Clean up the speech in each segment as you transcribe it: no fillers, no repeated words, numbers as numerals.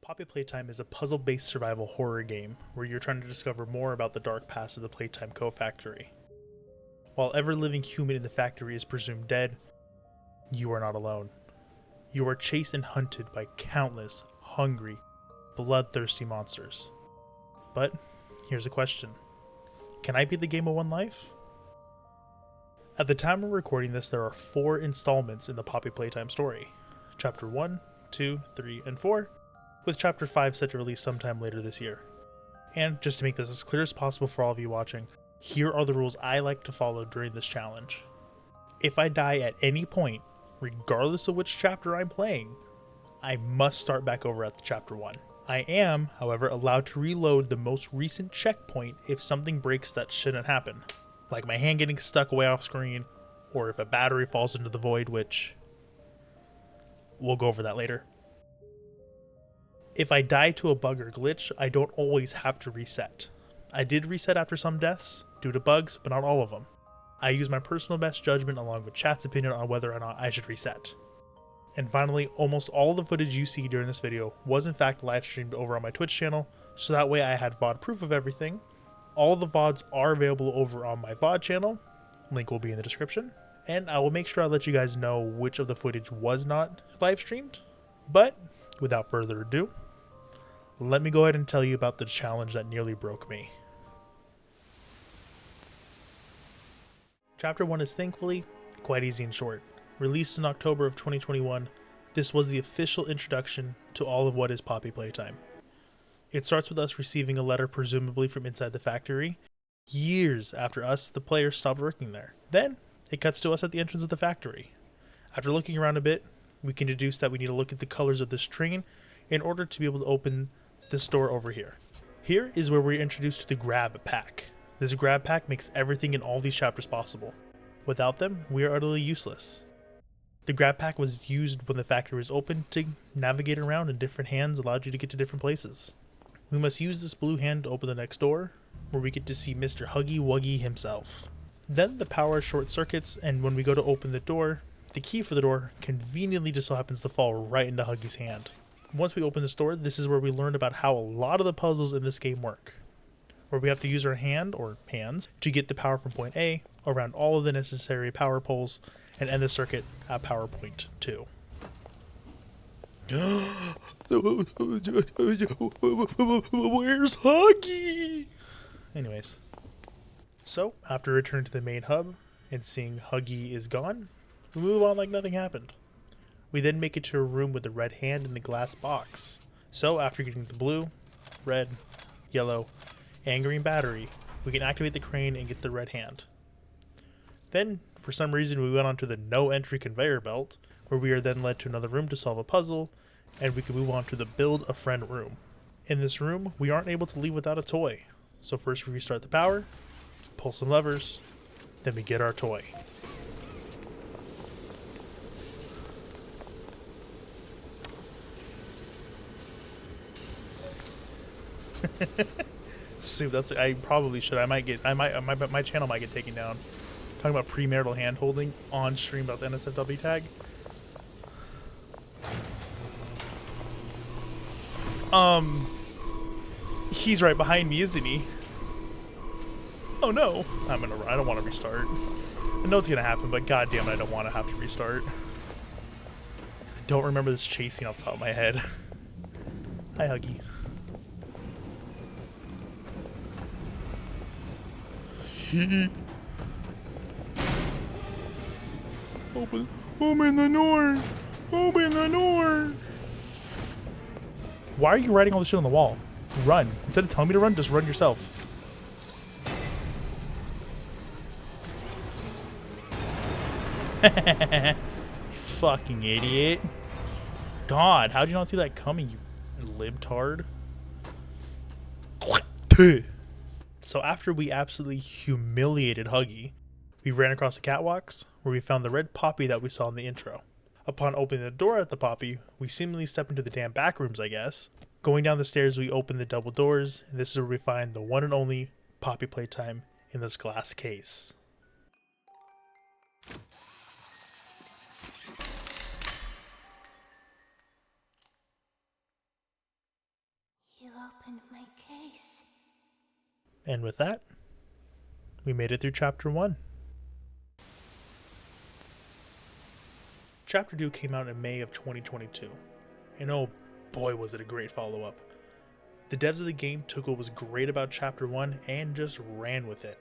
Poppy Playtime is a puzzle-based survival horror game where you're trying to discover more about the dark past of the Playtime Co-Factory. While every living human in the factory is presumed dead, you are not alone. You are chased and hunted by countless, hungry, bloodthirsty monsters. But here's a question. Can I beat the game of one life? At the time of recording this, there are 4 installments in the Poppy Playtime story. Chapter 1, 2, 3, and 4, with Chapter 5 set to release sometime later this year. And just to make this as clear as possible for all of you watching, here are the rules I like to follow during this challenge. If I die at any point, regardless of which chapter I'm playing, I must start back over at the Chapter 1. I am, however, allowed to reload the most recent checkpoint if something breaks that shouldn't happen, like my hand getting stuck way off screen, or if a battery falls into the void, which we'll go over that later. If I die to a bug or glitch, I don't always have to reset. I did reset after some deaths due to bugs, but not all of them. I use my personal best judgment along with chat's opinion on whether or not I should reset. And finally, almost all the footage you see during this video was in fact live streamed over on my Twitch channel, so that way I had VOD proof of everything. All the VODs are available over on my VOD channel, link will be in the description, and I will make sure I let you guys know which of the footage was not live streamed. But without further ado, let me go ahead and tell you about the challenge that nearly broke me. Chapter 1 is thankfully quite easy and short. Released in October of 2021, this was the official introduction to all of what is Poppy Playtime. It starts with us receiving a letter presumably from inside the factory, years after us, the players, stopped working there. Then, it cuts to us at the entrance of the factory. After looking around a bit, we can deduce that we need to look at the colors of this train in order to be able to open this door over here. Here is where we're introduced to the grab pack. This grab pack makes everything in all these chapters possible. Without them, we are utterly useless. The grab pack was used when the factory was open to navigate around, and different hands allowed you to get to different places. We must use this blue hand to open the next door, where we get to see Mr. Huggy Wuggy himself. Then the power short circuits, and when we go to open the door, the key for the door conveniently just so happens to fall right into Huggy's hand. Once we open this door, this is where we learn about how a lot of the puzzles in this game work, where we have to use our hand, or hands, to get the power from point A around all of the necessary power poles and end the circuit at power point 2. Where's Huggy? Anyways, so after returning to the main hub and seeing Huggy is gone, we move on like nothing happened. We then make it to a room with the red hand in the glass box. So after getting the blue, red, yellow, and green battery, we can activate the crane and get the red hand. Then, for some reason, we went onto the no entry conveyor belt, where we are then led to another room to solve a puzzle, and we can move on to the build a friend room. In this room, we aren't able to leave without a toy. So first we restart the power, pull some levers, then we get our toy. See, I probably should. My channel might get taken down. Talking about premarital hand holding on stream about the NSFW tag. He's right behind me, isn't he? Oh no. I don't want to restart. I know it's gonna happen, but goddamn it, I don't want to have to restart. I don't remember this chasing off the top of my head. Hi, Huggy. Open the door! Open the door! Why are you writing all this shit on the wall? Run. Instead of telling me to run, just run yourself. Fucking idiot. God, how'd you not see that coming, you libtard? So after we absolutely humiliated Huggy, we ran across the catwalks, where we found the red poppy that we saw in the intro. Upon opening the door at the poppy, we seemingly step into the damn back rooms, I guess. Going down the stairs, we open the double doors, and this is where we find the one and only Poppy Playtime in this glass case. opened my case. And with that, we made it through Chapter 1. Chapter 2 came out in May of 2022, and oh boy was it a great follow-up. The devs of the game took what was great about Chapter 1 and just ran with it,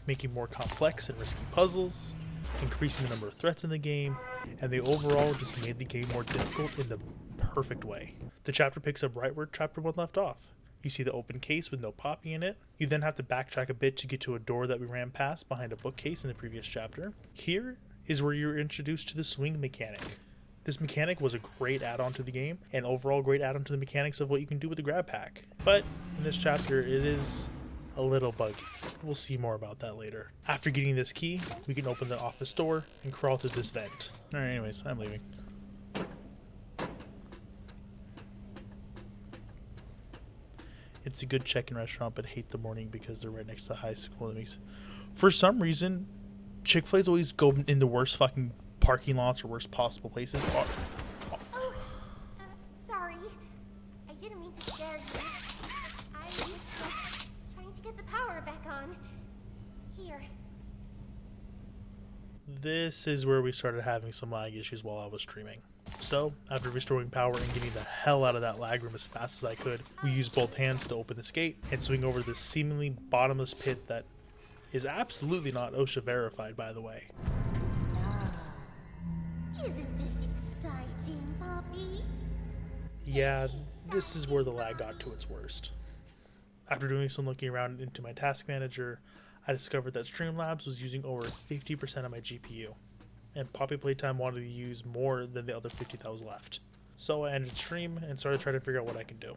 making more complex and risky puzzles, increasing the number of threats in the game, and they overall just made the game more difficult in the perfect way. The chapter picks up right where Chapter 1 left off. You see the open case with no Poppy in it. You then have to backtrack a bit to get to a door that we ran past behind a bookcase in the previous chapter. Here is where you're introduced to the swing mechanic. This mechanic was a great add-on to the game, and overall great add-on to the mechanics of what you can do with the grab pack. But in this chapter, it is a little buggy. We'll see more about that later. After getting this key, we can open the office door and crawl through this vent. Alright, anyways, I'm leaving. It's a good check-in restaurant, but hate the morning because they're right next to the high school. That makes, for some reason, Chick-fil-A's always go in the worst fucking parking lots or worst possible places. Sorry. I didn't mean to scare you. I was just trying to get the power back on. Here. This is where we started having some lag issues while I was streaming. So, after restoring power and getting the hell out of that lag room as fast as I could, we used both hands to open this gate and swing over this seemingly bottomless pit that is absolutely not OSHA verified, by the way. Isn't this exciting, Poppy? Yeah, this is where the lag got to its worst. After doing some looking around into my task manager, I discovered that Streamlabs was using over 50% of my GPU, and Poppy Playtime wanted to use more than the other 50 that was left. So I ended stream and started trying to figure out what I can do.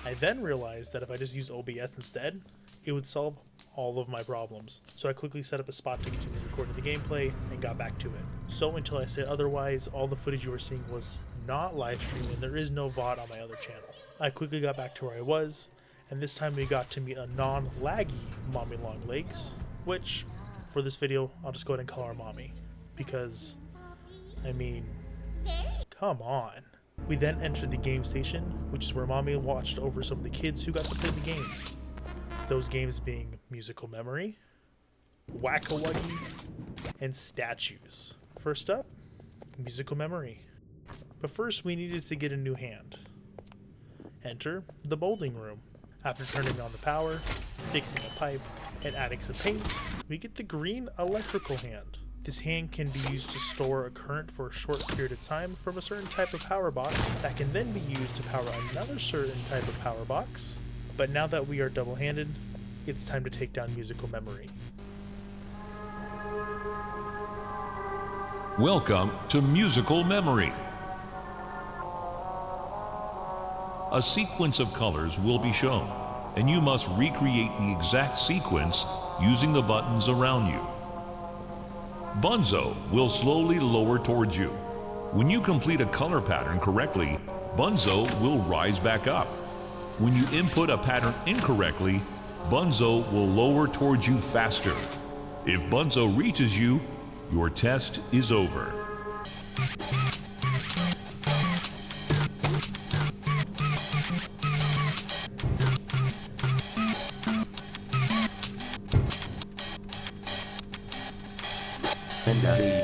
I then realized that if I just used OBS instead, it would solve all of my problems. So I quickly set up a spot to continue recording the gameplay and got back to it. So until I said otherwise, all the footage you were seeing was not live streamed and there is no VOD on my other channel. I quickly got back to where I was, and this time we got to meet a non-laggy Mommy Longlegs, which, for this video, I'll just go ahead and call her Mommy. Because, I mean, come on. We then entered the game station, which is where Mommy watched over some of the kids who got to play the games. Those games being Musical Memory, Whack-A-Wuggy, and Statues. First up, Musical Memory. But first we needed to get a new hand. Enter the bowling room. After turning on the power, fixing a pipe, and adding some paint, we get the green electrical hand. This hand can be used to store a current for a short period of time from a certain type of power box that can then be used to power another certain type of power box. But now that we are double-handed, it's time to take down Musical Memory. Welcome to Musical Memory. A sequence of colors will be shown, and you must recreate the exact sequence using the buttons around you. Bunzo will slowly lower towards you. When you complete a color pattern correctly, Bunzo will rise back up. When you input a pattern incorrectly, Bunzo will lower towards you faster. If Bunzo reaches you, your test is over.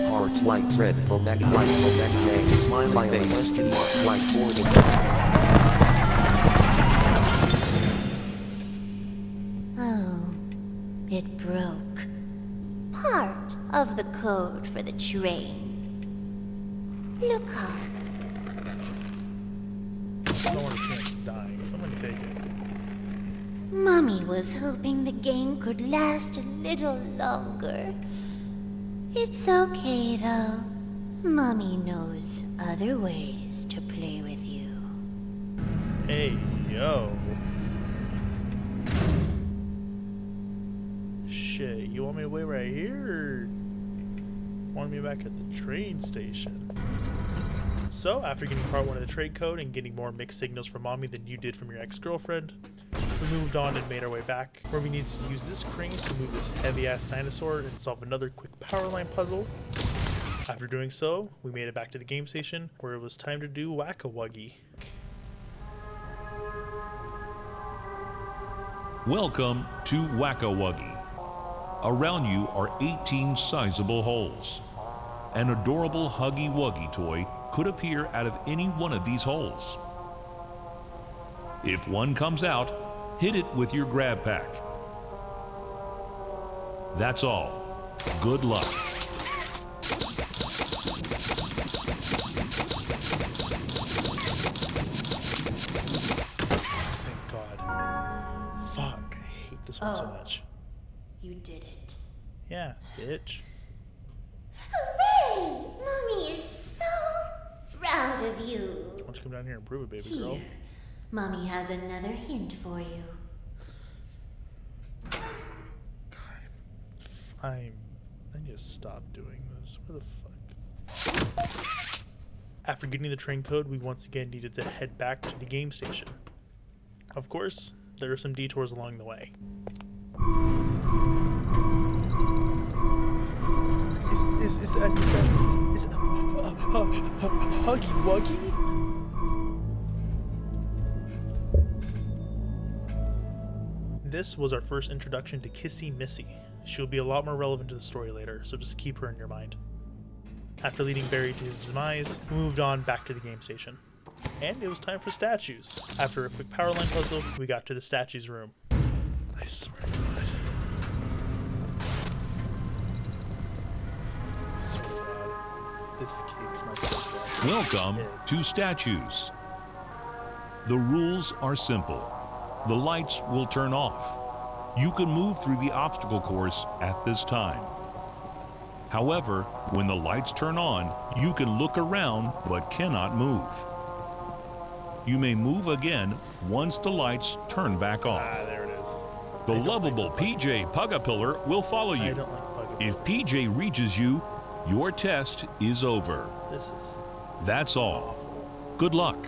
Heart lights red, omega lights, omega smiley face, question mark, light forwarding. Oh, it broke. Part of the code for the train. Look up. I don't want a chance of dying, so I'm gonna take it. Mommy was hoping the game could last a little longer. It's okay, though. Mommy knows other ways to play with you. Hey, yo. Shit, you want me to wait right here, or want me back at the train station? So, after getting part 1 of the trade code and getting more mixed signals from Mommy than you did from your ex-girlfriend, we moved on and made our way back, where we needed to use this crane to move this heavy-ass dinosaur and solve another quick power line puzzle. After doing so, we made it back to the game station, where it was time to do Whack-A-Wuggy. Welcome to Whack-A-Wuggy. Around you are 18 sizable holes. An adorable Huggy Wuggy toy could appear out of any one of these holes. If one comes out, hit it with your grab pack. That's all. Good luck. Thank God. Fuck, I hate this one so much. You did it. Yeah, bitch. Hooray! Mommy is so proud of you. Why don't you come down here and prove it, baby girl? Here, Mommy has another hint for you. I need to stop doing this. Where the fuck? After getting the train code, we once again needed to head back to the game station. Of course, there are some detours along the way. Is that Huggy Wuggy? This was our first introduction to Kissy Missy. She'll be a lot more relevant to the story later, so just keep her in your mind. After leading Barry to his demise, we moved on back to the game station. And it was time for statues. After a quick power line puzzle, we got to the statues room. I swear to God. I swear to God. If this kicks my butt. Welcome to Statues. The rules are simple. The lights will turn off. You can move through the obstacle course at this time. However, when the lights turn on, you can look around but cannot move. You may move again once the lights turn back off. Ah, there it is. The lovable PJ Pugapillar will follow I you. don't like Pugapillar. If PJ reaches you, your test is over. This is That's all. awful. Good luck.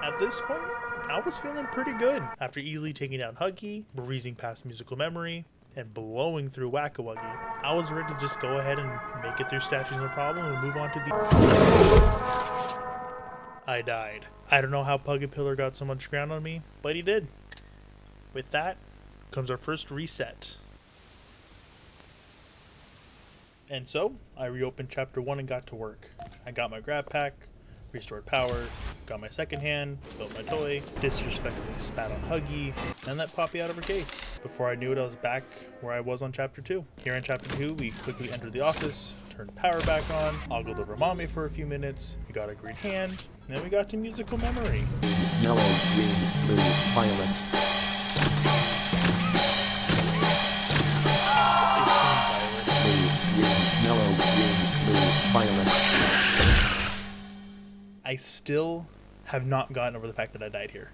At this point, I was feeling pretty good. After easily taking down Huggy, breezing past Musical Memory, and blowing through Whack-A-Wuggy, I was ready to just go ahead and make it through statues no problem and move on to the... I died. I don't know how Pugapillar got so much ground on me, but he did. With that comes our first reset. And so, I reopened chapter 1 and got to work. I got my grab pack, restored power, got my second hand, built my toy, disrespectfully spat on Huggy, and let Poppy out of her case. Before I knew it, I was back where I was on chapter 2. Here in chapter 2, we quickly entered the office, turned power back on, ogled over Mommy for a few minutes, we got a green hand, and then we got to Musical Memory. Yellow, green, blue, violet. Blue, green, yellow, green, blue, violet. I still have not gotten over the fact that I died here.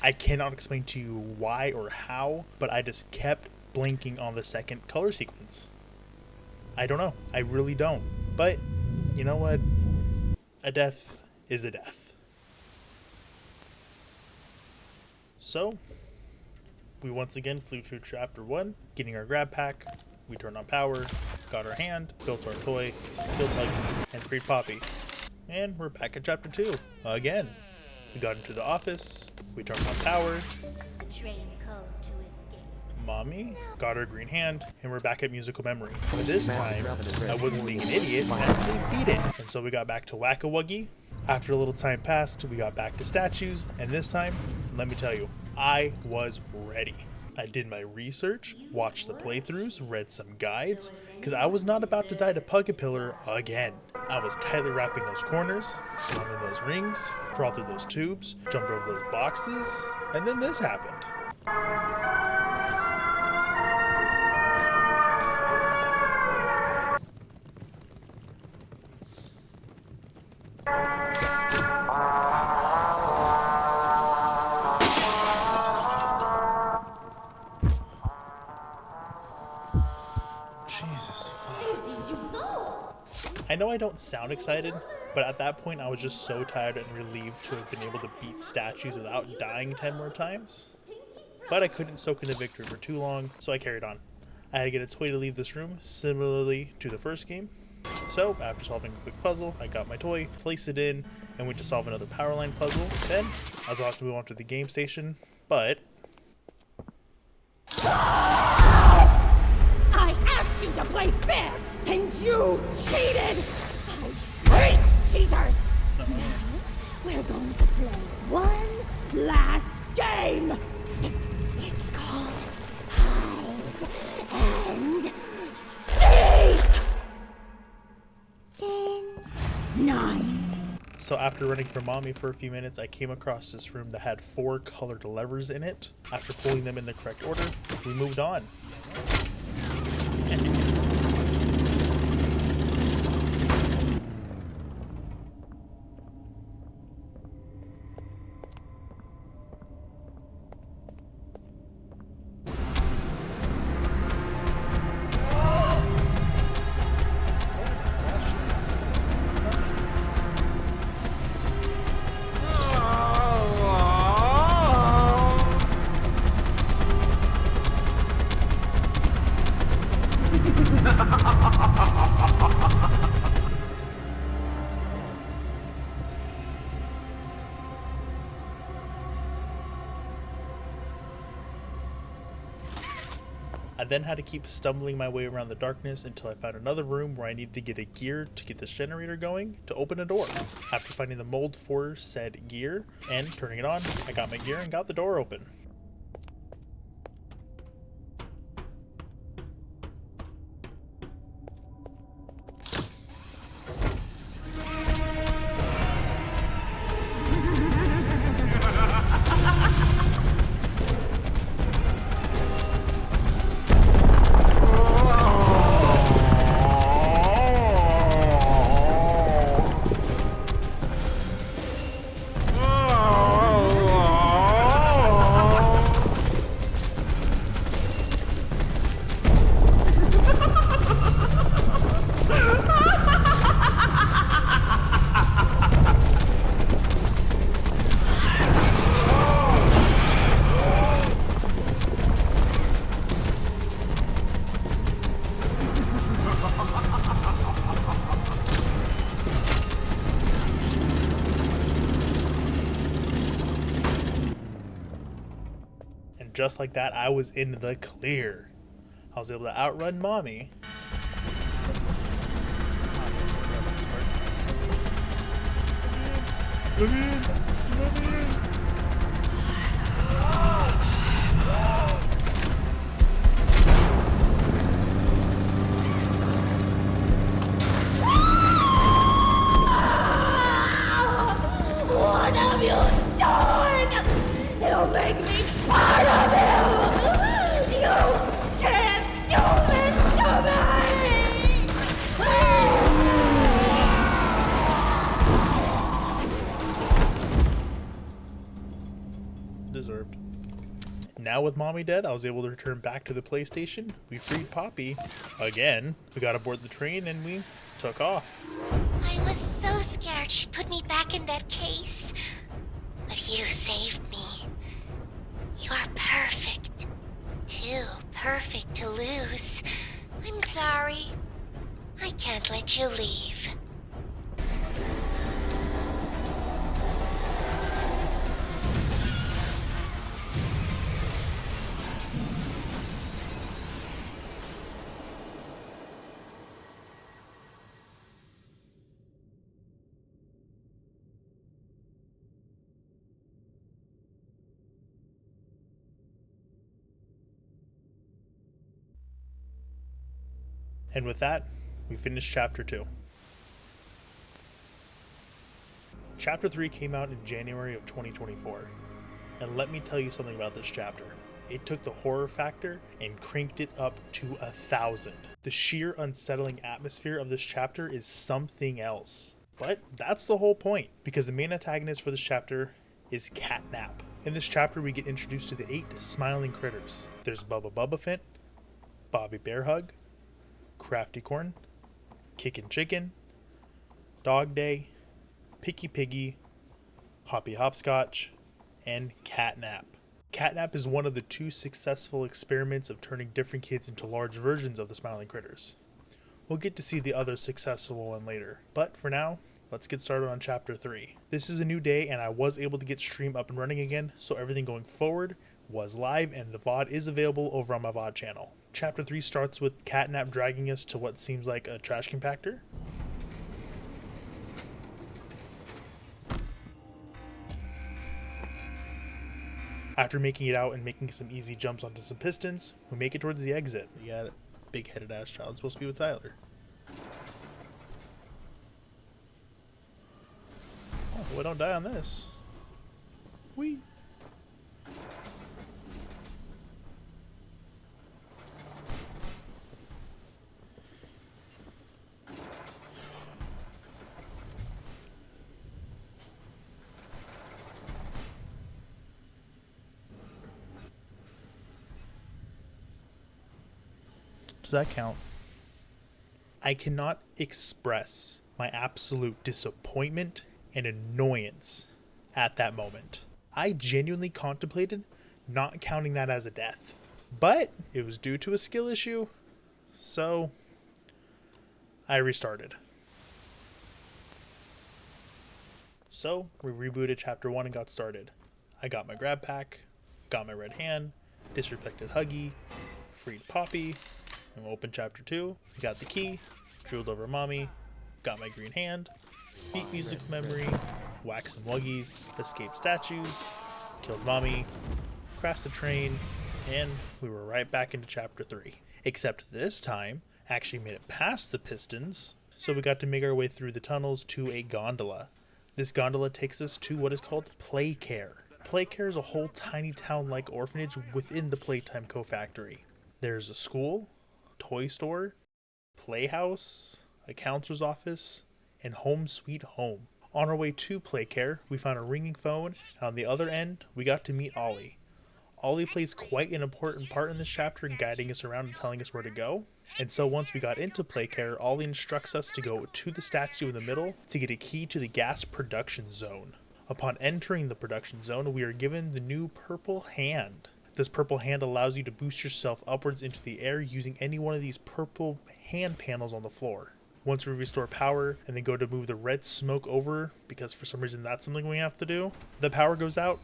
I cannot explain to you why or how, but I just kept blinking on the second color sequence. I don't know. I really don't. But, you know what? A death is a death. So, we once again flew through chapter 1, getting our grab pack. We turned on power, got our hand, built our toy, killed Huggy, and freed Poppy. And we're back at chapter 2 again. We got into the office, we turned on power, The train code to escape. Mommy got her green hand, and we're back at Musical Memory. But this time, I wasn't being an idiot, I actually beat it. And so we got back to Whack-A-Wuggy. After a little time passed, we got back to statues, and this time, let me tell you, I was ready. I did my research, watched the playthroughs, read some guides, because I was not about to die to Pugapillar again. I was tightly wrapping those corners, slamming those rings, crawled through those tubes, jumped over those boxes, and then this happened. Jesus fuck. Where did you go? I know I don't sound excited, but at that point I was just so tired and relieved to have been able to beat statues without dying 10 more times. But I couldn't soak in the victory for too long, so I carried on. I had to get a toy to leave this room, similarly to the first game. So, after solving a quick puzzle, I got my toy, placed it in, and went to solve another power line puzzle. Then, I was about to move on to the game station, but I asked you to play fair, and you cheated! I hate cheaters! Now, we're going to play one last game! It's called Hide and Seek! 10. 9. So after running for mommy for a few minutes, I came across this room that had 4 colored levers in it. After pulling them in the correct order, we moved on. I then had to keep stumbling my way around the darkness until I found another room where I needed to get a gear to get this generator going to open a door. After finding the mold for said gear and turning it on, I got my gear and got the door open. And just like that, I was in the clear. I was able to outrun mommy. Let me in! Let me in! What have you done? You make me part of you! You can't do this to me! Deserved. Now with mommy dead, I was able to return back to the PlayStation. We freed Poppy again. We got aboard the train and we took off. I was so scared she'd put me back in that case. But you saved me. You are perfect. Too perfect to lose. I'm sorry. I can't let you leave. And with that, we finished Chapter 2. Chapter 3 came out in January of 2024. And let me tell you something about this chapter. It took the horror factor and cranked it up to 1,000. The sheer unsettling atmosphere of this chapter is something else. But that's the whole point, because the main antagonist for this chapter is Catnap. In this chapter, we get introduced to the 8 smiling critters. There's Bubba Bubbaphant, Bobby Bearhug, Crafty Corn, Kickin' Chicken, Dog Day, Picky Piggy, Hoppy Hopscotch, and Catnap. Catnap is one of the 2 successful experiments of turning different kids into large versions of the smiling critters. We'll get to see the other successful one later, but for now, let's get started on Chapter 3. This is a new day and I was able to get stream up and running again, so everything going forward was live, and the VOD is available over on my VOD channel. Chapter 3 starts with Catnap dragging us to what seems like a trash compactor. After making it out and making some easy jumps onto some pistons, we make it towards the exit. We got a big-headed ass child supposed to be with Tyler. Oh, well, don't die on this. Whee! Does that count? I cannot express my absolute disappointment and annoyance at that moment. I genuinely contemplated not counting that as a death, but it was due to a skill issue, so I restarted. So we rebooted chapter 1 and got started. I got my grab pack, got my red hand, disrespected Huggy, freed Poppy, and we opened chapter 2. We got the key, drooled over mommy, got my green hand, beat music memory, whacked some wuggies, escaped statues, killed mommy, crashed the train, and we were right back into chapter 3. Except this time, actually made it past the pistons, so we got to make our way through the tunnels to a gondola. This gondola takes us to what is called Playcare. Playcare is a whole tiny town-like orphanage within the Playtime co-factory. There's a school, toy store, playhouse, a counselor's office, and home sweet home. On our way to Playcare, we found a ringing phone, and on the other end, we got to meet Ollie. Ollie plays quite an important part in this chapter, guiding us around and telling us where to go. And so once we got into Playcare, Ollie instructs us to go to the statue in the middle to get a key to the gas production zone. Upon entering the production zone, we are given the new purple hand. This purple hand allows you to boost yourself upwards into the air using any one of these purple hand panels on the floor. Once we restore power and then go to move the red smoke over, because for some reason that's something we have to do, the power goes out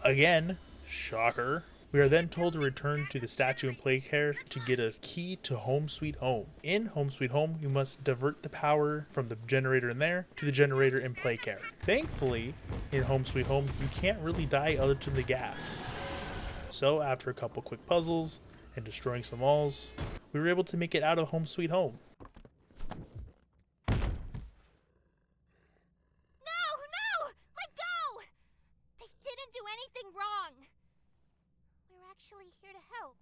again. Shocker. We are then told to return to the statue in Playcare to get a key to Home Sweet Home. In Home Sweet Home, you must divert the power from the generator in there to the generator in Playcare. Thankfully, in Home Sweet Home, you can't really die other than the gas. So after a couple quick puzzles and destroying some walls, we were able to make it out of Home Sweet Home. No! Let go! They didn't do anything wrong. We're actually here to help.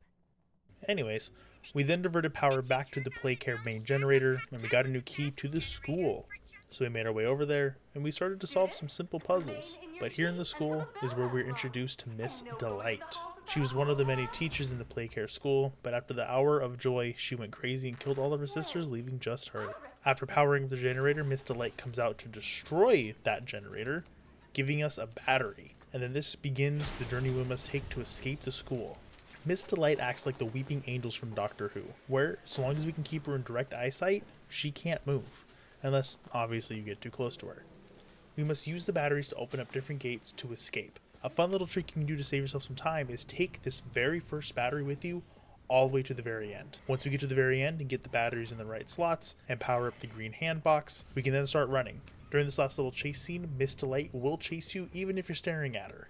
Anyways, we then diverted power back to the Playcare main generator, and we got a new key to the school. So we made our way over there, and we started to solve some simple puzzles. But here in the school is where we were introduced to Miss Delight. She was one of the many teachers in the Playcare school, but after the hour of joy, she went crazy and killed all of her sisters, leaving just her. After powering up the generator, Miss Delight comes out to destroy that generator, giving us a battery. And then this begins the journey we must take to escape the school. Miss Delight acts like the weeping angels from Doctor Who, where, so long as we can keep her in direct eyesight, she can't move. Unless, obviously, you get too close to her. We must use the batteries to open up different gates to escape. A fun little trick you can do to save yourself some time is take this very first battery with you all the way to the very end. Once we get to the very end and get the batteries in the right slots and power up the green hand box, we can then start running. During this last little chase scene, Miss Delight will chase you even if you're staring at her.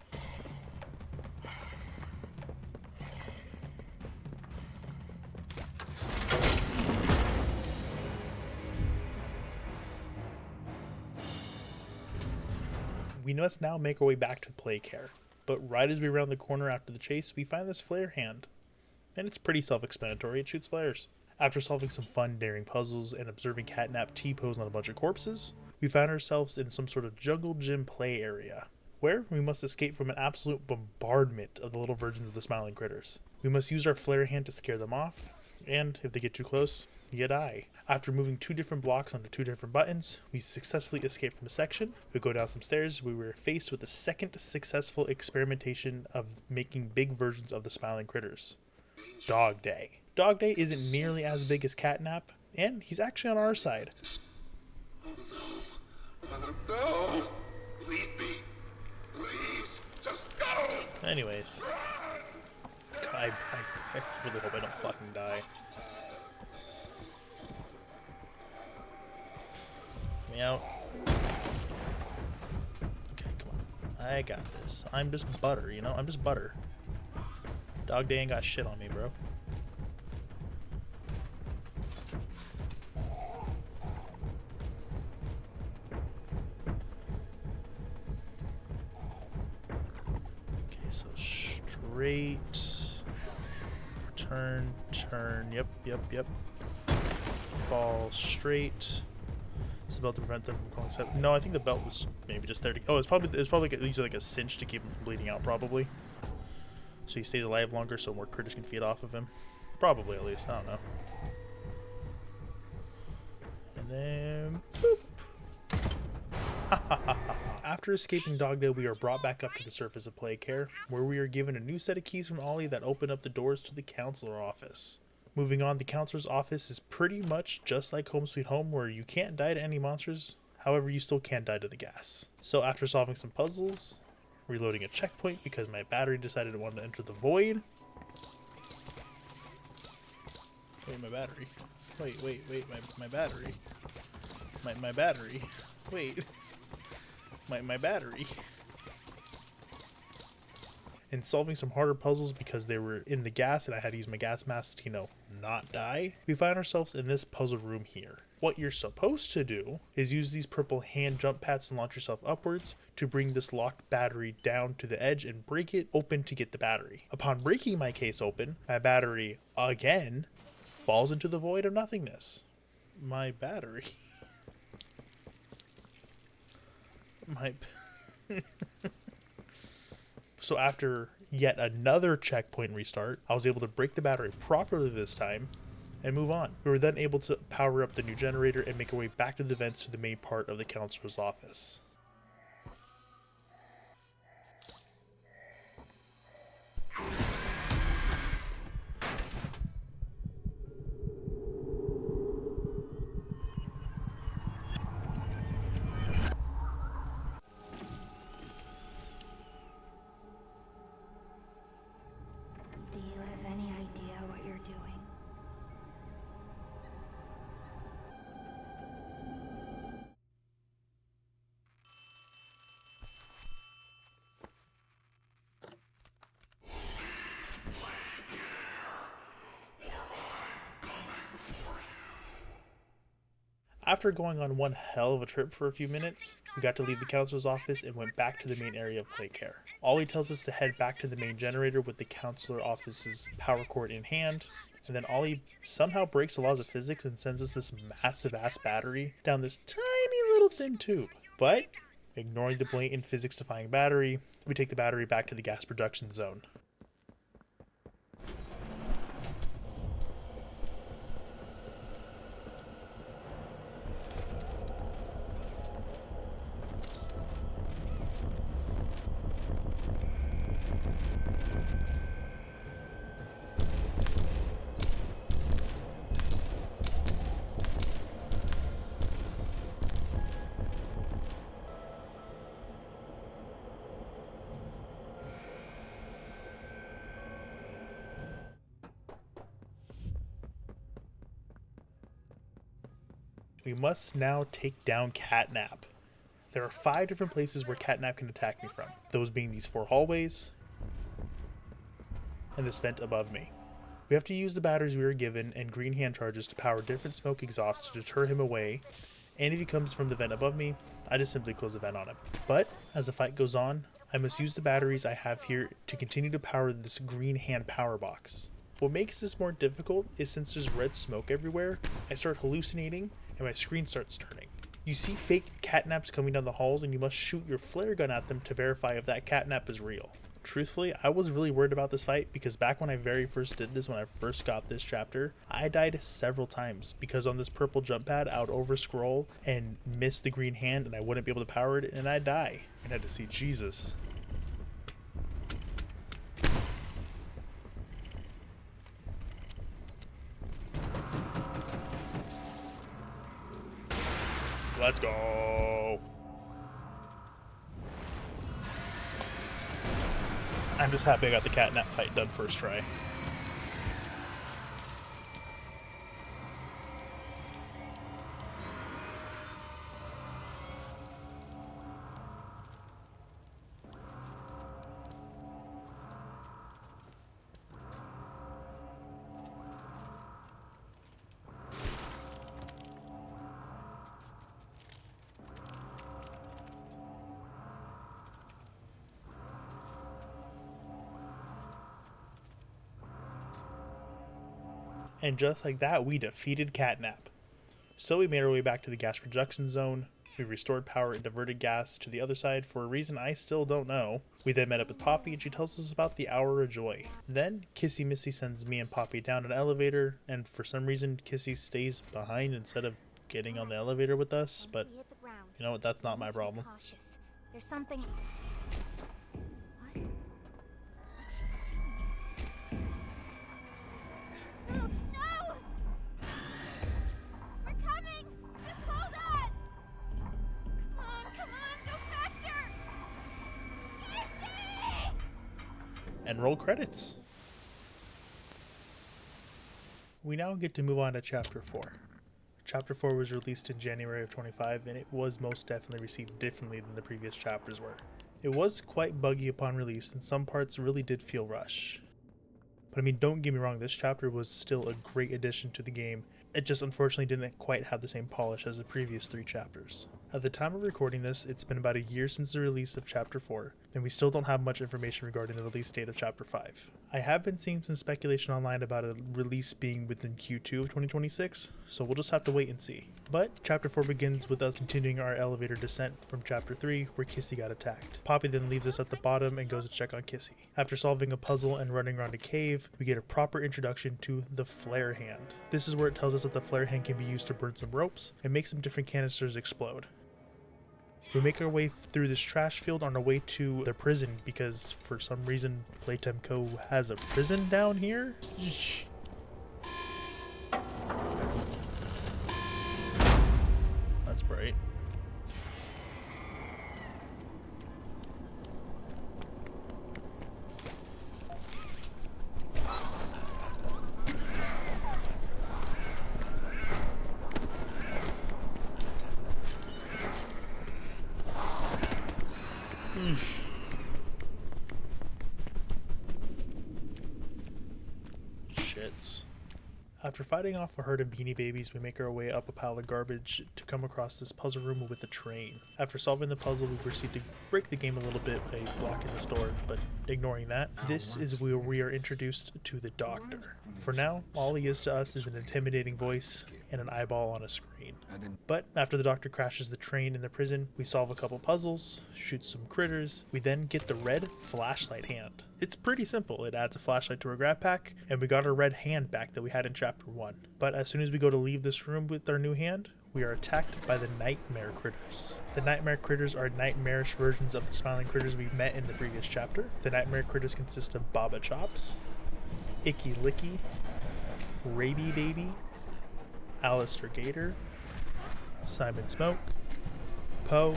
We must now make our way back to Playcare, but right as we round the corner after the chase, we find this flare hand. And it's pretty self-explanatory, it shoots flares. After solving some fun, daring puzzles and observing Catnap T-pose on a bunch of corpses, we found ourselves in some sort of jungle gym play area, where we must escape from an absolute bombardment of the little versions of the smiling critters. We must use our flare hand to scare them off, and if they get too close, you die. After moving 2 different blocks onto 2 different buttons, we successfully escaped from a section. We go down some stairs. We were faced with the second successful experimentation of making big versions of the smiling critters. Dog Day. Dog Day isn't nearly as big as Catnap, and he's actually on our side. No! Leave me. Please, just go! Anyways, I really hope I don't fucking die. Get me out. Okay, come on. I got this. I'm just butter, you know? I'm just butter. Dog Day ain't got shit on me, bro. Okay, so straight. Turn, turn. Yep, yep, yep. Fall straight. It's about to prevent them from going south. No, I think the belt was maybe just there to. Oh, it's probably usually like a cinch to keep him from bleeding out, probably. So he stays alive longer, so more critters can feed off of him. Probably, at least. I don't know. And then, boop. After escaping Dog Day, we are brought back up to the surface of Playcare, where we are given a new set of keys from Ollie that open up the doors to the counselor office. Moving on, the counselor's office is pretty much just like Home Sweet Home, where you can't die to any monsters, however you still can't die to the gas. So after solving some puzzles, reloading a checkpoint because my battery decided it wanted to enter the void. Wait, my battery. Wait, my battery. My battery. Wait. My battery. And solving some harder puzzles because they were in the gas and I had to use my gas mask to, you know, not die. We find ourselves in this puzzle room here. What you're supposed to do is use these purple hand jump pads to launch yourself upwards to bring this locked battery down to the edge and break it open to get the battery. Upon breaking my case open, my battery again falls into the void of nothingness. My battery. So after yet another checkpoint restart, I was able to break the battery properly this time and move on. We were then able to power up the new generator and make our way back to the vents to the main part of the counselor's office. Do you have any idea what you're doing? After going on one hell of a trip for a few minutes, we got to leave the counselor's office and went back to the main area of Playcare. Ollie tells us to head back to the main generator with the counselor office's power cord in hand, and then Ollie somehow breaks the laws of physics and sends us this massive ass battery down this tiny little thin tube. But, ignoring the blatant physics defying battery, we take the battery back to the gas production zone. We must now take down Catnap. There are 5 different places where Catnap can attack me from, those being these 4 hallways and this vent above me. We have to use the batteries we were given and green hand charges to power different smoke exhausts to deter him away, and if he comes from the vent above me, I just simply close the vent on him. But as the fight goes on, I must use the batteries I have here to continue to power this green hand power box. What makes this more difficult is since there's red smoke everywhere, I start hallucinating and my screen starts turning. You see fake catnaps coming down the halls and you must shoot your flare gun at them to verify if that catnap is real. Truthfully, I was really worried about this fight because back when I very first did this, when I first got this chapter, I died several times because on this purple jump pad I would over scroll and miss the green hand and I wouldn't be able to power it and I'd die. I had to see Jesus. Let's go. I'm just happy I got the catnap fight done first try. And just like that, we defeated Catnap. So we made our way back to the gas production zone. We restored power and diverted gas to the other side for a reason I still don't know. We then met up with Poppy and she tells us about the Hour of Joy. Then Kissy Missy sends me and Poppy down an elevator, and for some reason Kissy stays behind instead of getting on the elevator with us, but We hit the ground. you know what, that's not my Be problem. cautious. There's something. What? No! No! We're coming! Just hold on! Come on, go faster! Easy! And roll credits. We now get to move on to Chapter 4. Chapter 4 was released in January of 25, and it was most definitely received differently than the previous chapters were. It was quite buggy upon release, and some parts really did feel rushed. But I mean, don't get me wrong, this chapter was still a great addition to the game. It just unfortunately didn't quite have the same polish as the previous 3 chapters. At the time of recording this, it's been about a year since the release of Chapter 4, and we still don't have much information regarding the release date of Chapter 5. I have been seeing some speculation online about a release being within Q2 of 2026, so we'll just have to wait and see. But Chapter 4 begins with us continuing our elevator descent from Chapter 3, where Kissy got attacked. Poppy then leaves us at the bottom and goes to check on Kissy. After solving a puzzle and running around a cave, we get a proper introduction to the Flare Hand. This is where it tells us that the Flare Hand can be used to burn some ropes and make some different canisters explode. We make our way through this trash field on our way to the prison because for some reason Playtime Co. has a prison down here. That's bright. Shits. After fighting off a herd of Beanie Babies, we make our way up a pile of garbage to come across this puzzle room with a train. After solving the puzzle, we proceed to break the game a little bit by blocking this door, but ignoring that, this is where we are introduced to the Doctor. For now, all he is to us is an intimidating voice and an eyeball on a screen. But after the Doctor crashes the train in the prison, we solve a couple puzzles, shoot some critters, we then get the red flashlight hand. It's pretty simple. It adds a flashlight to our grab pack, and we got our red hand back that we had in Chapter 1. But as soon as we go to leave this room with our new hand, we are attacked by the Nightmare Critters. The Nightmare Critters are nightmarish versions of the smiling critters we met in the previous chapter. The Nightmare Critters consist of Baba Chops, Icky Licky, Raby Baby, Alistair Gator, Simon Smoke, Poe,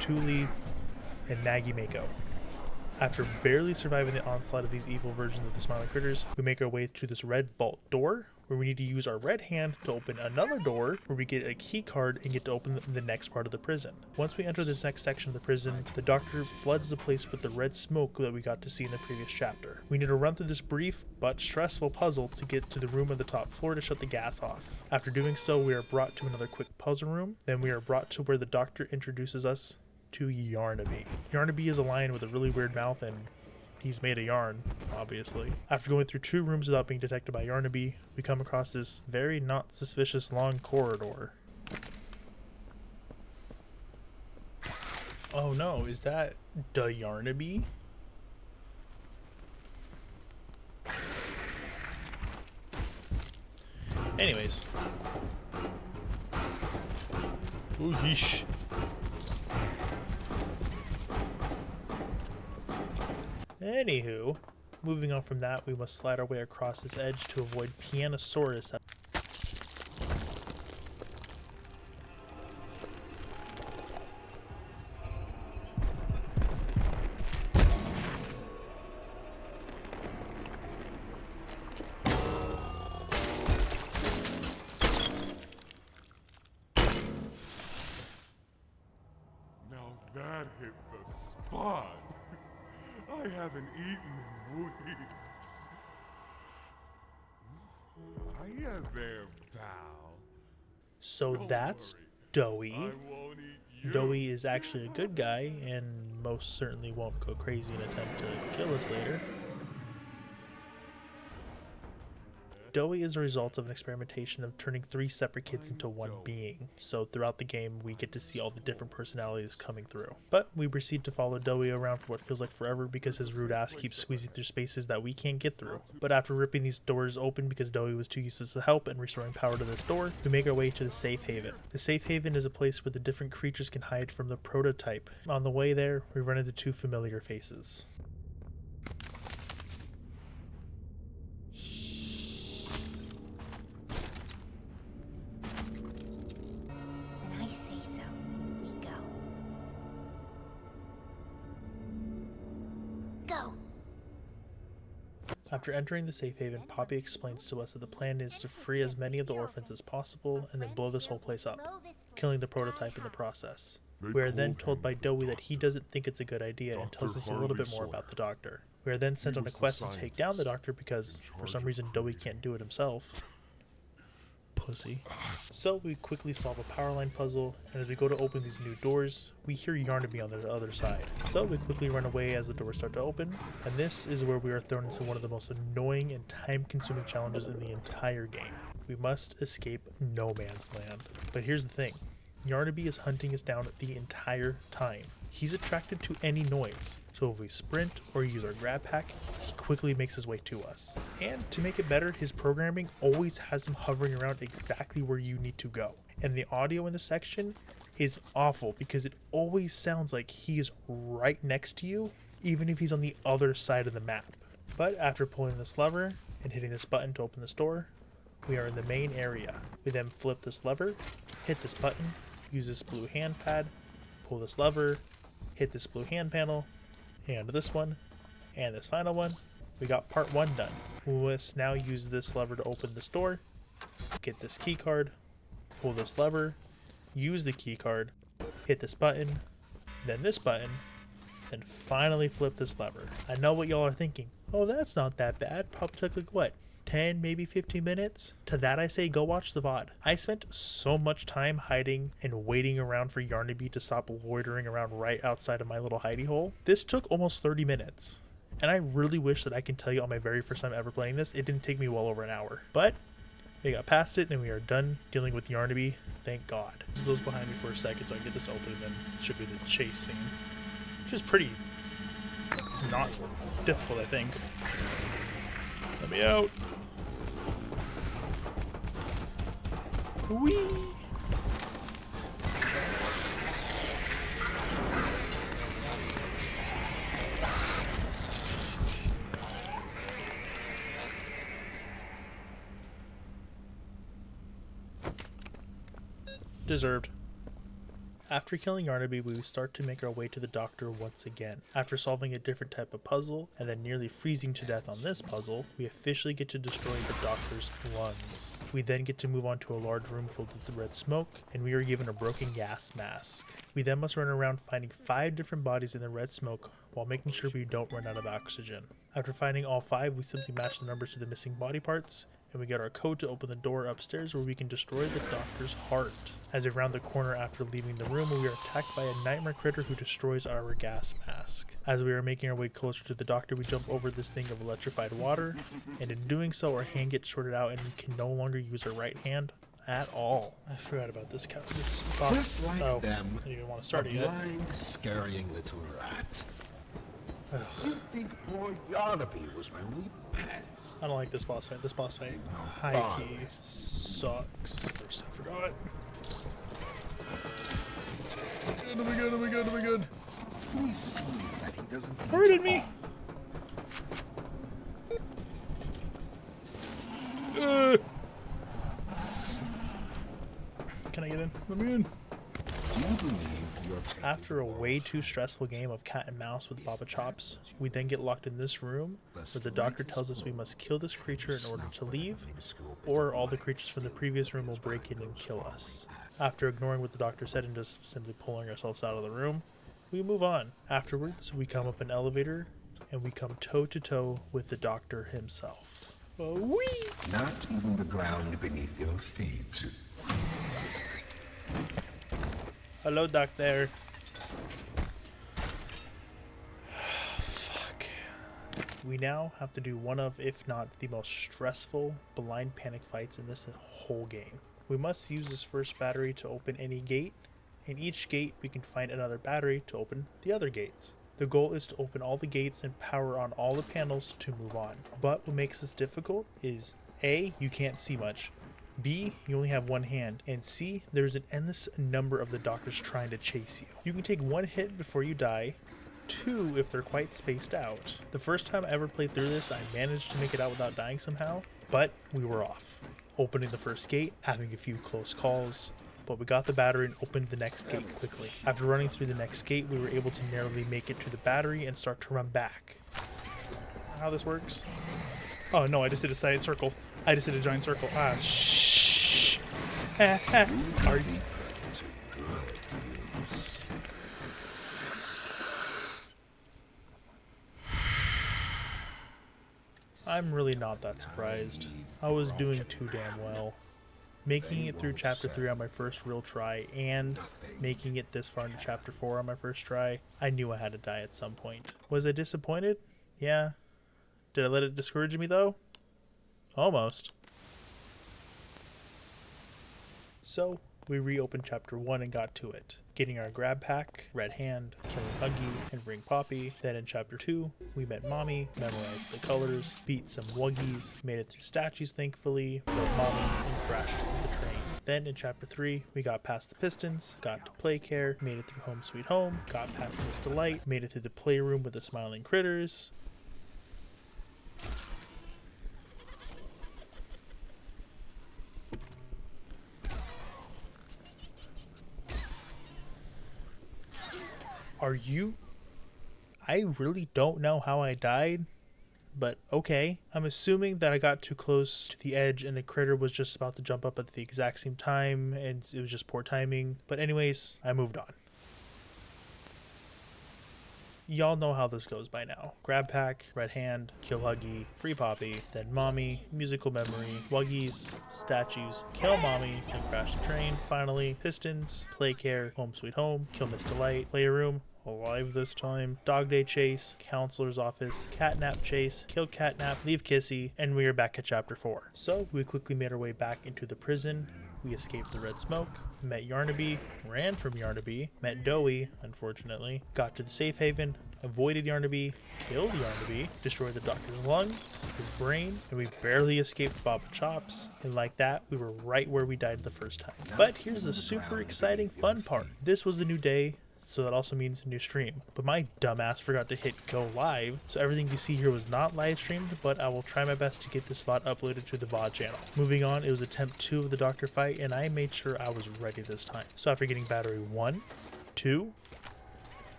Thule, and Nagi Mako. After barely surviving the onslaught of these evil versions of the smiling critters, we make our way to this red vault door, where we need to use our red hand to open another door, where we get a key card and get to open the next part of the prison. Once we enter this next section of the prison, the Doctor floods the place with the red smoke that we got to see in the previous chapter. We need to run through this brief but stressful puzzle to get to the room on the top floor to shut the gas off. After doing so, we are brought to another quick puzzle room, then we are brought to where the Doctor introduces us to Yarnaby. Yarnaby is a lion with a really weird mouth, and he's made of yarn, obviously. After going through 2 rooms without being detected by Yarnaby, we come across this very not suspicious long corridor. Oh no, is that the Yarnaby? Anyways. Ooh, yeesh. Anywho, moving on from that, we must slide our way across this edge to avoid Pianosaurus. That hit the spot. I haven't eaten in weeks. Hiya there, pal. So Don't that's worry, Doey. I won't eat you. Doey is actually a good guy and most certainly won't go crazy and attempt to kill us later. Doey is a result of an experimentation of turning 3 separate kids into one being, so throughout the game we get to see all the different personalities coming through. But we proceed to follow Doey around for what feels like forever because his rude ass keeps squeezing through spaces that we can't get through. But after ripping these doors open because Doey was too useless to help and restoring power to this door, we make our way to the safe haven. The safe haven is a place where the different creatures can hide from the prototype. On the way there, we run into 2 familiar faces. When I say so, we go. Go! After entering the safe haven, Poppy explains to us that the plan is to free as many of the orphans as possible and then blow this whole place up, killing the prototype in the process. We are then told by Doey that he doesn't think it's a good idea and tells us a little bit more about the doctor. We are then sent on a quest to take down the doctor because, for some reason, Doey can't do it himself. Pussy. So we quickly solve a power line puzzle, and as we go to open these new doors, we hear Yarnaby on the other side. So we quickly run away as the doors start to open, and this is where we are thrown into one of the most annoying and time-consuming challenges in the entire game. We must escape No Man's Land. But here's the thing. Yarnaby is hunting us down the entire time. He's attracted to any noise, so if we sprint or use our grab pack, he quickly makes his way to us. And to make it better, his programming always has him hovering around exactly where you need to go. And the audio in this section is awful because it always sounds like he is right next to you, even if he's on the other side of the map. But after pulling this lever and hitting this button to open this door, we are in the main area. We then flip this lever, hit this button, use this blue hand pad, pull this lever, hit this blue hand panel, and this one, and this final one. We got part 1 done. We must now use this lever to open this door, get this key card, pull this lever, use the key card, hit this button, then this button, then finally flip this lever. I know what y'all are thinking. Oh, that's not that bad. Probably took like what? 10, maybe 15 minutes? To that I say go watch the VOD. I spent so much time hiding and waiting around for Yarnaby to stop loitering around right outside of my little hidey hole. This took almost 30 minutes. And I really wish that I can tell you on my very first time ever playing this, it didn't take me well over an hour. But we got past it and we are done dealing with Yarnaby. Thank God. This goes behind me for a second so I can get this open, and then it should be the chase scene. Which is pretty not difficult, I think. Let me out. Whee! Deserved. After killing Yarnaby, we start to make our way to the doctor once again. After solving a different type of puzzle, and then nearly freezing to death on this puzzle, we officially get to destroy the doctor's lungs. We then get to move on to a large room filled with red smoke, and we are given a broken gas mask. We then must run around finding 5 different bodies in the red smoke, while making sure we don't run out of oxygen. After finding all 5, we simply match the numbers to the missing body parts, and we get our code to open the door upstairs where we can destroy the doctor's heart. As we round the corner after leaving the room, we are attacked by a nightmare critter who destroys our gas mask. As we are making our way closer to the doctor, we jump over this thing of electrified water, and in doing so our hand gets shorted out and we can no longer use our right hand at all. I forgot about this boss. Just like oh, them, I didn't even want to start it yet. blind, scurrying little rat. You think poor Yarnaby was really pets? I don't like this boss fight. This boss fight, high key, sucks. First, I forgot. Good, oh my god, oh my god, oh my god. We see that he doesn't Hurted me! Can I get in? Let me in. Do you believe you're After a way too stressful game of cat and mouse with Baba Chops, we then get locked in this room where the doctor tells us we must kill this creature in order to leave, or all the creatures from the previous room will break in and kill us. After ignoring what the doctor said and just simply pulling ourselves out of the room, we move on. Afterwards, we come up an elevator and we come toe to toe with the doctor himself. Whee! Not even the ground beneath your feet. Hello, doctor. Fuck. We now have to do one of, if not the most stressful blind panic fights in this whole game. We must use this first battery to open any gate. In each gate, we can find another battery to open the other gates. The goal is to open all the gates and power on all the panels to move on. But what makes this difficult is A, you can't see much. B, you only have one hand. And C, there's an endless number of the doctors trying to chase you. You can take one hit before you die. 2 if they're quite spaced out. The first time I ever played through this, I managed to make it out without dying somehow, but we were off. Opening the first gate, having a few close calls, but we got the battery and opened the next gate quickly. After running through the next gate, we were able to narrowly make it to the battery and start to run back. How this works? Oh no, I just did a side circle. I just did a giant circle. Ah, shh. Are you? I'm really not that surprised. I was doing too damn well. Making it through chapter 3 on my first real try and making it this far into chapter 4 on my first try, I knew I had to die at some point. Was I disappointed? Yeah. Did I let it discourage me though? Almost. So, we reopened chapter 1 and got to it. Getting our grab pack, red hand, killing Huggy, and bring Poppy. Then in chapter 2, we met Mommy, memorized the colors, beat some Wuggies, made it through statues thankfully, killed Mommy, and crashed the train. Then in chapter 3, we got past the Pistons, got to play care, made it through Home Sweet Home, got past Miss Delight, made it through the playroom with the smiling critters. Are you? I really don't know how I died, but okay. I'm assuming that I got too close to the edge and the critter was just about to jump up at the exact same time and it was just poor timing. But anyways, I moved on. Y'all know how this goes by now. Grab pack, red hand, kill Huggy, free Poppy, then Mommy, musical memory, Wuggies, statues, kill Mommy, and crash the train. Finally, Pistons, play care, Home Sweet Home, kill Miss Delight, playroom, alive this time, dog day chase, counselor's office, catnap chase, kill Catnap, leave Kissy, and we are back at chapter 4. So we quickly made our way back into the prison. We escaped the red smoke, met Yarnaby, ran from Yarnaby, met Dowie, unfortunately, got to the safe haven, avoided Yarnaby, killed Yarnaby, destroyed the doctor's lungs, his brain, and we barely escaped Bob Chops, and like that, we were right where we died the first time. But here's the super exciting fun part. This was the new day, so that also means new stream. But my dumbass forgot to hit go live, so everything you see here was not live streamed, but I will try my best to get this VOD uploaded to the VOD channel. Moving on, it was attempt 2 of the doctor fight, and I made sure I was ready this time. So after getting battery 1, 2,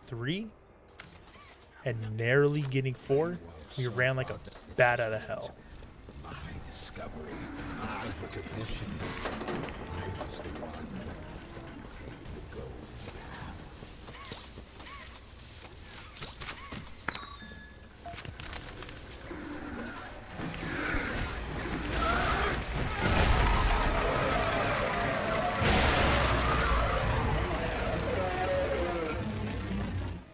3, and narrowly getting 4, we ran like a bat out of hell. My discovery, my recognition. I was the one who picked the gold.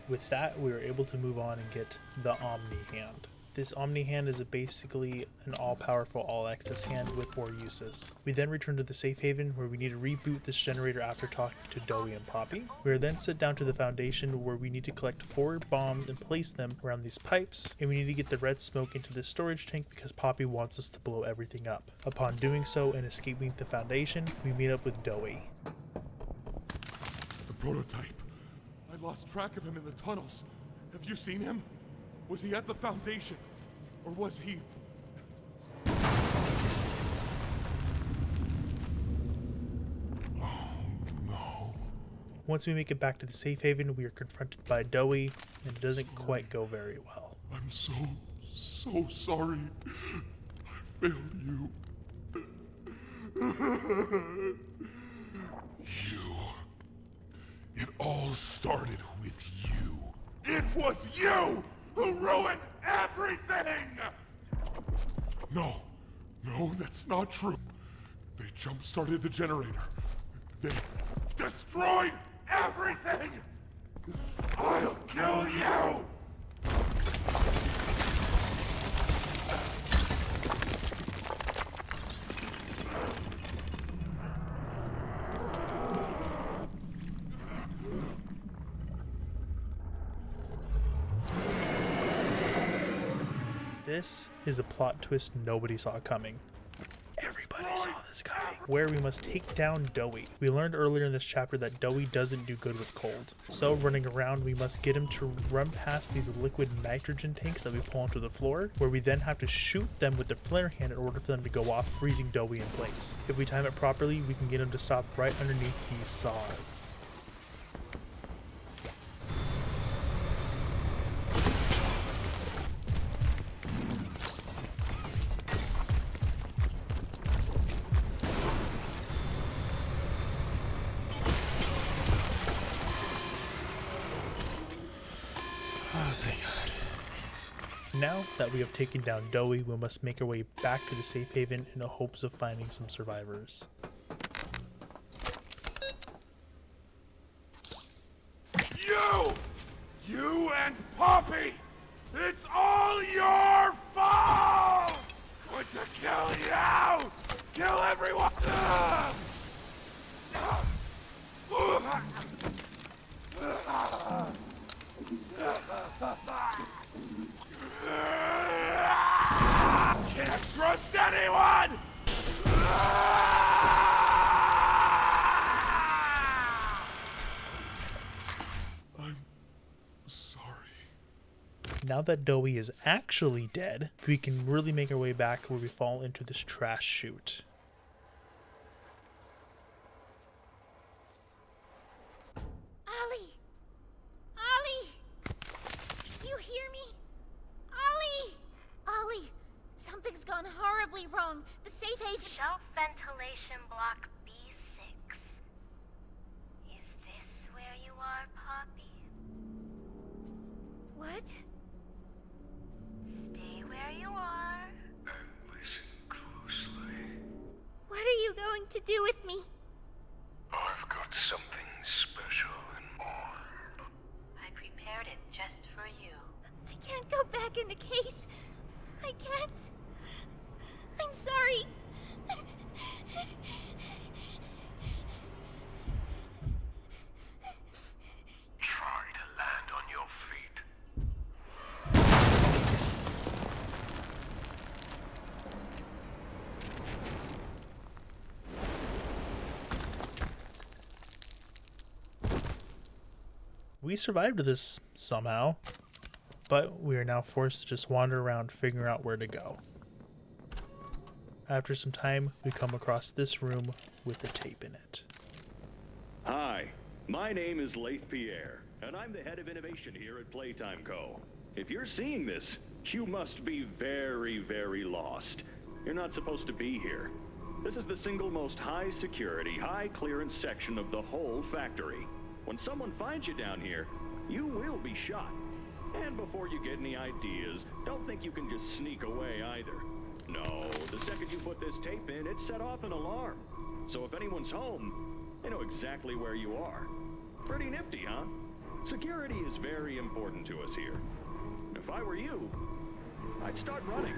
With that, we were able to move on and get the Omni Hand. This Omni Hand is basically an all-powerful, all-access hand with 4 uses. We then return to the safe haven where we need to reboot this generator after talking to Dowie and Poppy. We are then sent down to the foundation where we need to collect 4 bombs and place them around these pipes, and we need to get the red smoke into this storage tank because Poppy wants us to blow everything up. Upon doing so and escaping the foundation, we meet up with Dowie. The prototype. I lost track of him in the tunnels. Have you seen him? Was he at the Foundation? Or was he... Oh, no. Once we make it back to the safe haven, we are confronted by Dowie, and it doesn't quite go very well. I'm so sorry. I failed you. It all started with you. It was you who ruined everything! No, that's not true. They jump-started the generator. They destroyed everything! I'll kill you! This is a plot twist nobody saw coming. Everybody saw this coming. Where we must take down Doughy. We learned earlier in this chapter that Doughy doesn't do good with cold. So running around, we must get him to run past these liquid nitrogen tanks that we pull onto the floor, where we then have to shoot them with the flare hand in order for them to go off, freezing Doughy in place. If we time it properly, we can get him to stop right underneath these saws. Oh, thank God. Now that we have taken down Doughy, we must make our way back to the safe haven in the hopes of finding some survivors. You and Poppy! It's all your fault! Want to kill you! Kill everyone! Can't trust anyone! I'm sorry. Now that Doughy is actually dead, we can really make our way back where we fall into this trash chute. Ollie! Ollie! You hear me? Ollie! Ollie! Something's gone horribly wrong. The safe haven... Shelf ventilation block B6. Is this where you are, Poppy? What? Stay where you are. And listen closely. What are you going to do with me? I've got something special in mind. I prepared it just for you. I can't go back in the case. I can't. I'm sorry. Try to land on your feet. We survived this somehow, but we are now forced to just wander around figuring out where to go. After some time, we come across this room with a tape in it. Hi, my name is Leith Pierre, and I'm the head of innovation here at Playtime Co. If you're seeing this, you must be very, very lost. You're not supposed to be here. This is the single most high security, high clearance section of the whole factory. When someone finds you down here, you will be shot. And before you get any ideas, don't think you can just sneak away either. No, the second you put this tape in, it set off an alarm. So if anyone's home, they know exactly where you are. Pretty nifty, huh? Security is very important to us here. If I were you, I'd start running.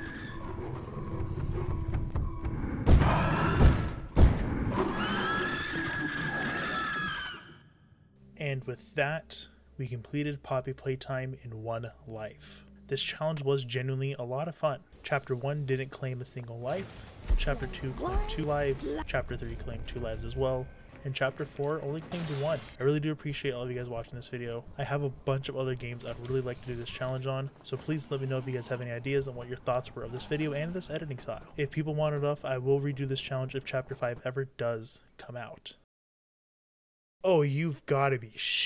And with that, we completed Poppy Playtime in one life. This challenge was genuinely a lot of fun. Chapter 1 didn't claim a single life. Chapter 2 claimed 2 lives. Chapter 3 claimed 2 lives as well. And Chapter 4 only claimed 1. I really do appreciate all of you guys watching this video. I have a bunch of other games I'd really like to do this challenge on, so please let me know if you guys have any ideas on what your thoughts were of this video and this editing style. If people want it off, I will redo this challenge if Chapter 5 ever does come out. Oh, you've got to be